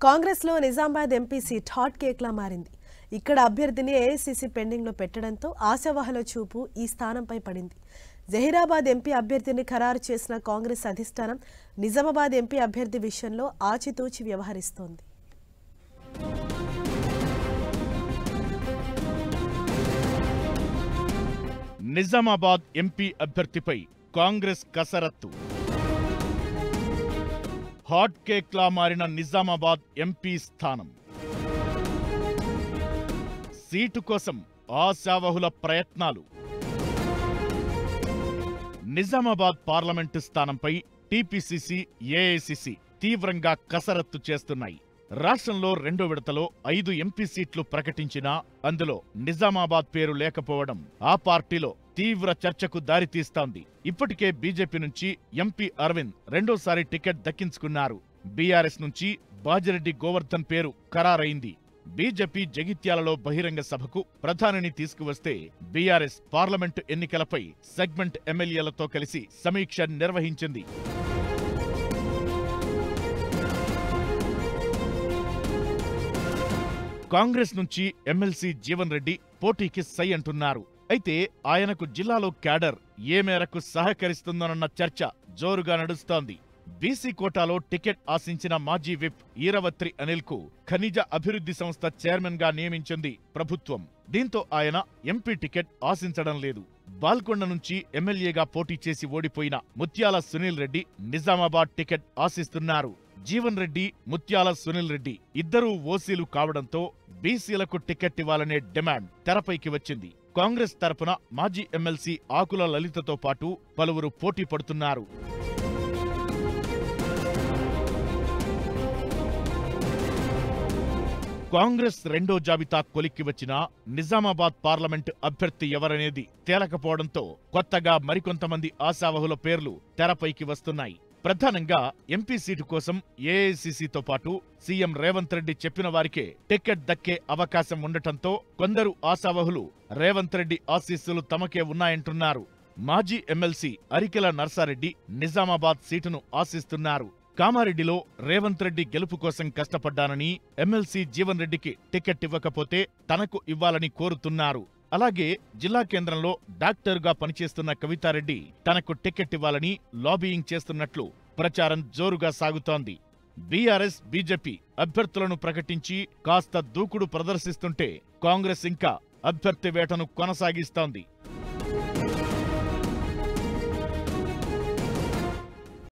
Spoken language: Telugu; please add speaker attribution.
Speaker 1: కాంగ్రెస్లో నిజామాబాద్ ఎంపీ సీట్ హాట్ కేక్లా మారింది. ఇక్కడ అభ్యర్థిని ఏఐసీసీ పెండింగ్లో పెట్టడంతో ఆశావహుల చూపు ఈ స్థానంపై పడింది. జహీరాబాద్ ఎంపీ అభ్యర్థిని ఖరారు చేసిన కాంగ్రెస్ అధిష్టానం నిజామాబాద్ ఎంపీ అభ్యర్థి విషయంలో ఆచితూచి వ్యవహరిస్తోంది.
Speaker 2: నిజామాబాద్ ఎంపీ అభ్యర్థిపై కాంగ్రెస్ కసరత్తు. హాట్ కేక్లా మారిన నిజామాబాద్ ఎంపీ స్థానం. సీటు కోసం ఆశావహుల ప్రయత్నాలు. నిజామాబాద్ పార్లమెంటు స్థానంపై టీపీసీసీ, ఏఐసీసీ తీవ్రంగా కసరత్తు చేస్తున్నాయి. రాష్ట్రంలో రెండో విడతలో 5 ఎంపీ సీట్లు ప్రకటించినా అందులో నిజామాబాద్ పేరు లేకపోవడం ఆ పార్టీలో తీవ్ర చర్చకు దారితీస్తోంది. ఇప్పటికే బీజేపీ నుంచి ఎంపీ అరవింద్ రెండోసారి టికెట్ దక్కించుకున్నారు. బీఆర్ఎస్ నుంచి బాజిరెడ్డి గోవర్ధన్ పేరు ఖరారైంది. బీజేపీ జగిత్యాలలో బహిరంగ సభకు ప్రధానిని తీసుకువస్తే బీఆర్ఎస్ పార్లమెంటు ఎన్నికలపై సెగ్మెంట్ ఎమ్మెల్యేలతో కలిసి సమీక్ష నిర్వహించింది. కాంగ్రెస్ నుంచి ఎమ్మెల్సీ జీవన్ రెడ్డి పోటీకి సై అంటున్నారు. అయితే ఆయనకు జిల్లాలో క్యాడర్ ఏ మేరకు సహకరిస్తుందోనన్న చర్చ జోరుగా నడుస్తోంది. బీసీ కోటాలో టికెట్ ఆశించిన మాజీ విప్ ఈరవత్రి అనిల్ కు ఖనిజ అభివృద్ధి సంస్థ చైర్మన్ గా నియమించింది ప్రభుత్వం. దీంతో ఆయన ఎంపీ టికెట్ ఆశించడం లేదు. బాల్కొండ నుంచి ఎమ్మెల్యేగా పోటీ చేసి ఓడిపోయిన ముత్యాల సునీల్ రెడ్డి నిజామాబాద్ టికెట్ ఆశిస్తున్నారు. జీవన్ రెడ్డి, ముత్యాల సునీల్ రెడ్డి ఇద్దరూ ఓసీలు కావడంతో బీసీలకు టికెట్ ఇవ్వాలనే డిమాండ్ తెరపైకి వచ్చింది. కాంగ్రెస్ తరపున మాజీ ఎమ్మెల్సీ ఆకుల లలితతో పాటు పలువురు పోటీ పడుతున్నారు. కాంగ్రెస్ రెండో జాబితా కొలిక్కి వచ్చిన నిజామాబాద్ పార్లమెంటు అభ్యర్థి ఎవరనేది తేలకపోవడంతో కొత్తగా మరికొంతమంది ఆశావహుల పేర్లు తెరపైకి వస్తున్నాయి. ప్రధానంగా ఎంపీ సీటు కోసం ఏఐసీసీతో పాటు సీఎం రేవంత్ రెడ్డి చెప్పిన వారికే టికెట్ దక్కే అవకాశం ఉండటంతో కొందరు ఆశావహులు రేవంత్ రెడ్డి ఆశీస్సులు తమకే ఉన్నాయంటున్నారు. మాజీ ఎమ్మెల్సీ అరికెల నర్సారెడ్డి నిజామాబాద్ సీటును ఆశిస్తున్నారు. కామారెడ్డిలో రేవంత్ రెడ్డి గెలుపు కోసం కష్టపడ్డానని, ఎమ్మెల్సీ జీవన్ రెడ్డికి టికెట్ ఇవ్వకపోతే తనకు ఇవ్వాలని కోరుతున్నారు. అలాగే జిల్లా కేంద్రంలో డాక్టర్గా పనిచేస్తున్న కవితారెడ్డి తనకు టికెట్ ఇవ్వాలని లాబీయింగ్ చేస్తున్నట్లు ప్రచారం జోరుగా సాగుతోంది. బీఆర్ఎస్, బీజేపీ అభ్యర్థులను ప్రకటించి కాస్త దూకుడు ప్రదర్శిస్తుంటే కాంగ్రెస్ ఇంకా అభ్యర్థి వేటను కొనసాగిస్తోంది.